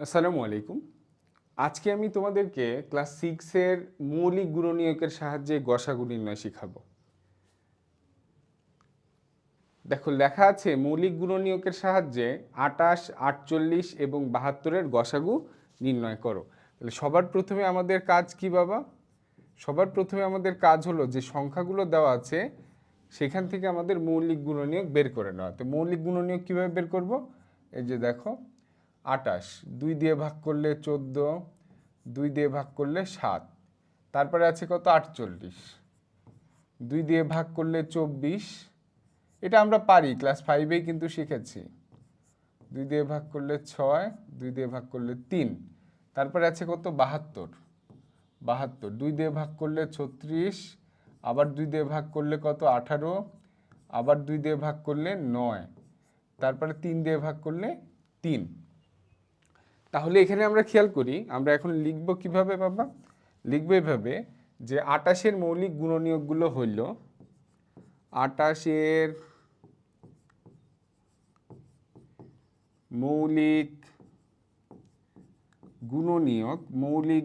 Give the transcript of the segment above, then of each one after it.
আসসালামু আলাইকুম। আজকে আমি তোমাদেরকে ক্লাস 6 এর মৌলিক গুণনীয়কের সাহায্যে গসাগু নির্ণয় শিখাবো। দেখো লেখা আছে মৌলিক গুণনীয়কের সাহায্যে 28, 48 এবং 72-এর গসাগু নির্ণয় করো। তাহলে সবার প্রথমে আমাদের কাজ কি বাবা? সবার প্রথমে আমাদের কাজ হলো যে সংখ্যাগুলো দেওয়া আছে সেখান থেকে আমাদের মৌলিক গুণনীয়ক বের করে নেওয়া। তো মৌলিক গুণনীয়ক কীভাবে বের করব? এই যে দেখো 28 2 দিয়ে ভাগ করলে 14, 2 দিয়ে ভাগ করলে 7, তারপরে আছে কত 48, 2 দিয়ে ভাগ করলে 24, এটা আমরা পারি, ক্লাস 5-এই কিন্তু শিখেছি। 2 দিয়ে ভাগ করলে 6, 2 দিয়ে ভাগ করলে 3, তারপরে আছে কত 72, 2 দিয়ে ভাগ করলে 36, আবার 2 দিয়ে ভাগ করলে কত 18, আবার 2 দিয়ে ভাগ করলে 9, তারপরে 3 দিয়ে ভাগ করলে 3। তাহলে এখানে আমরা খেয়াল করি, আমরা এখন লিখব কিভাবে বাবা? লিখব এভাবে যে 28-এর মৌলিক গুণনীয়কগুলো হইল 28-এর মৌলিক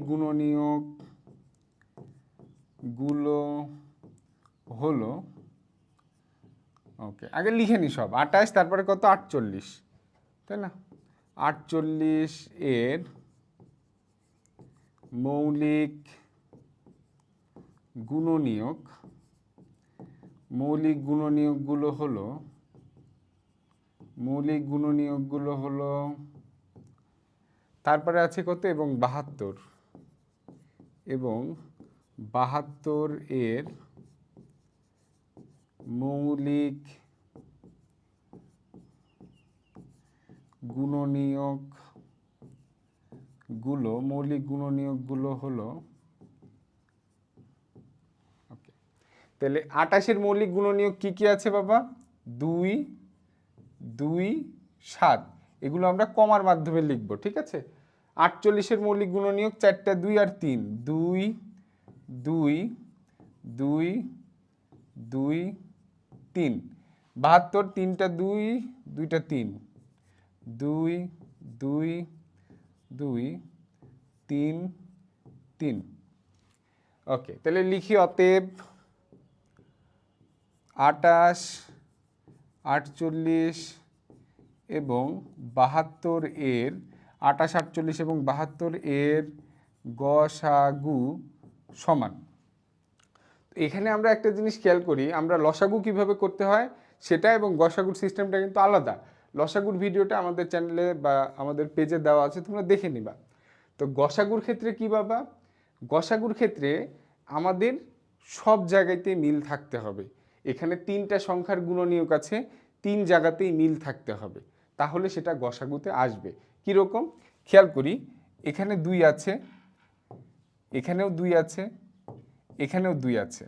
গুণনীয়কগুলো হলো, ওকে আগে লিখে নি সব, 28 তারপরে কত 48, তাই না? 48-এর মৌলিক গুণনীয়কগুলো হলো তারপরে আছে কত এবং 72 এর মৌলিক গুণনীয়কগুলো হলো, ওকে তাহলে 28-এর মৌলিক গুণনীয়ক কি কি আছে বাবা? 2, 2, 7, এগুলো আমরা কমার মাধ্যমে লিখব, ঠিক আছে? 48-এর মৌলিক গুণনীয়ক 4টা 2 আর 3, 2, 2, 2, 2, 3, 72 3টা 2, 2টা 3, 2, 2, 2, 3, 3। ওকে তাহলে লিখি অতএব 28, 48 এবং 72 এর 28, 48 এবং 72 এর গসাগু সমান। এখানে আমরা একটা জিনিস খেয়াল করি, আমরা লসাগু কিভাবে করতে হয় সেটা এবং গসাগুর সিস্টেমটা কিন্তু আলাদা। লসাগুর ভিডিওটা আমাদের চ্যানেলে বা আমাদের পেজে দেওয়া আছে, তোমরা দেখে নিবা। তো গসাগুর ক্ষেত্রে কি বাবা? গসাগুর ক্ষেত্রে আমাদের সব জায়গাতেই মিল থাকতে হবে। এখানে 3টা সংখ্যার গুণনীয়ক আছে, 3 জায়গাতেই মিল থাকতে হবে, তাহলে সেটা গসাগুতে আসবে। কীরকম খেয়াল করি, এখানে 2 আছে, এখানেও 2 আছে, এখানেও 2 আছে,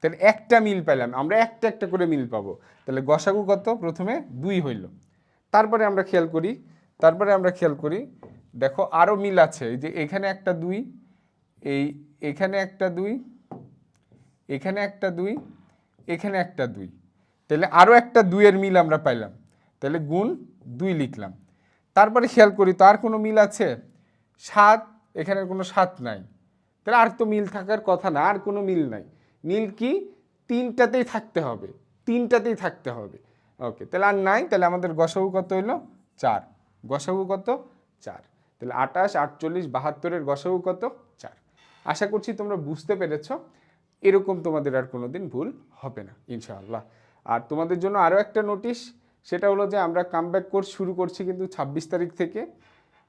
তাহলে একটা মিল পেলাম, আমরা একটা একটা করে মিল পাবো। তাহলে গসাগু কত? প্রথমে 2 হইল, তারপরে আমরা খেয়াল করি দেখো আরও মিল আছে, এই যে এখানে একটা 2, এখানে একটা 2, এখানে একটা 2, এখানে একটা 2, তাহলে আরও একটা 2-এর মিল আমরা পাইলাম, তাহলে গুণ 2 লিখলাম। তারপরে খেয়াল করি তো আর কোনো মিল আছে? 7, এখানে কোনো 7 নাই, তাহলে আর তো মিল থাকার কথা না, আর কোনো মিল নাই। মিল কি? 3টাতেই থাকতে হবে। ওকে তাহলে আর নাই, তাহলে আমাদের গসাগু কত হইল? 4। গসাগু কত? 4। তাহলে 28, 48, 72-এর গসাগু কত? 4। আশা করছি তোমরা বুঝতে পেরেছ, এরকম তোমাদের আর কোনোদিন ভুল হবে না ইনশাআল্লাহ। আর তোমাদের জন্য আরও একটা নোটিশ, সেটা হলো যে আমরা কামব্যাক কোর্স শুরু করছি কিন্তু 26 তারিখ থেকে।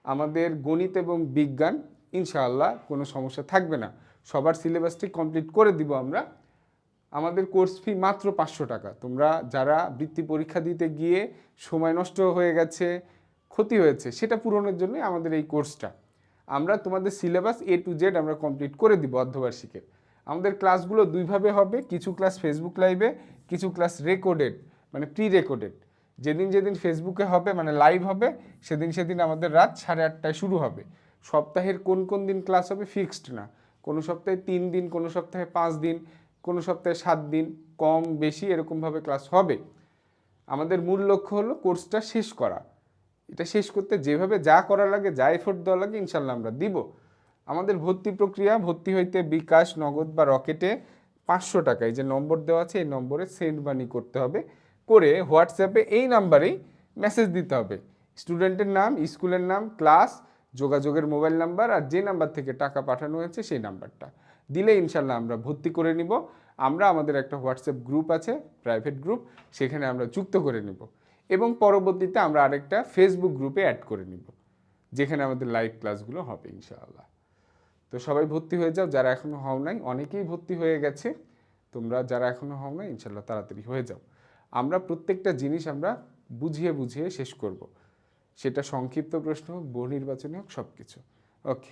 আমাদের গণিত এবং বিজ্ঞান ইনশাআল্লাহ কোনো সমস্যা থাকবে না, সবার সিলেবাসটি কমপ্লিট করে দিব আমরা। আমাদের কোর্স ফি মাত্র 500 টাকা। তোমরা যারা বৃত্তি পরীক্ষা দিতে গিয়ে সময় নষ্ট হয়ে গেছে, ক্ষতি হয়েছে, সেটা পূরণের জন্য আমাদের এই কোর্সটা। আমরা তোমাদের সিলেবাস A to Z আমরা কমপ্লিট করে দিব অর্ধবার্ষিকের। আমাদের ক্লাসগুলো দুইভাবে হবে, কিছু ক্লাস ফেসবুক লাইভে, কিছু ক্লাস রেকর্ডেড মানে প্রি রেকর্ডেড। যেদিন ফেসবুকে হবে মানে লাইভ হবে, সেদিন আমাদের রাত 8:30টায় শুরু হবে। সপ্তাহের কোন দিন ক্লাস হবে ফিক্সড না, কোনো সপ্তাহে 3 দিন, কোনো সপ্তাহে 5 দিন, কোনো সপ্তাহে 7 দিন, কম বেশি এরকমভাবে ক্লাস হবে। আমাদের মূল লক্ষ্য হলো কোর্সটা শেষ করা, এটা শেষ করতে যেভাবে যা করা লাগে, যা এফোর্ট দেওয়া লাগে, ইনশাল্লাহ আমরা দিব। আমাদের ভর্তি প্রক্রিয়া, ভর্তি হইতে বিকাশ, নগদ বা রকেটে 500 টাকা, এই যে নম্বর দেওয়া আছে এই নম্বরে সেন্ড মানি করতে হবে, করে হোয়াটসঅ্যাপে এই নাম্বারেই মেসেজ দিতে হবে। স্টুডেন্টের নাম, স্কুলের নাম, ক্লাস, যোগাযোগের মোবাইল নাম্বার আর যে নাম্বার থেকে টাকা পাঠানো হয়েছে সেই নাম্বারটা দিলে ইনশাল্লাহ আমরা ভর্তি করে নিব। আমরা আমাদের একটা হোয়াটসঅ্যাপ গ্রুপ আছে, প্রাইভেট গ্রুপ, সেখানে আমরা যুক্ত করে নিব এবং পরবর্তীতে আমরা আরেকটা ফেসবুক গ্রুপে অ্যাড করে নিব, যেখানে আমাদের লাইভ ক্লাসগুলো হবে ইনশাআল্লাহ। তো সবাই ভর্তি হয়ে যাও, যারা এখনও হও নাই, অনেকেই ভর্তি হয়ে গেছে, তোমরা যারা এখনও হও নাই ইনশাল্লাহ তাড়াতাড়ি হয়ে যাও। আমরা প্রত্যেকটা জিনিস আমরা বুঝিয়ে বুঝিয়ে শেষ করব, সেটা সংক্ষিপ্ত প্রশ্ন হোক, বহু নির্বাচনী হোক, সব কিছু। ওকে।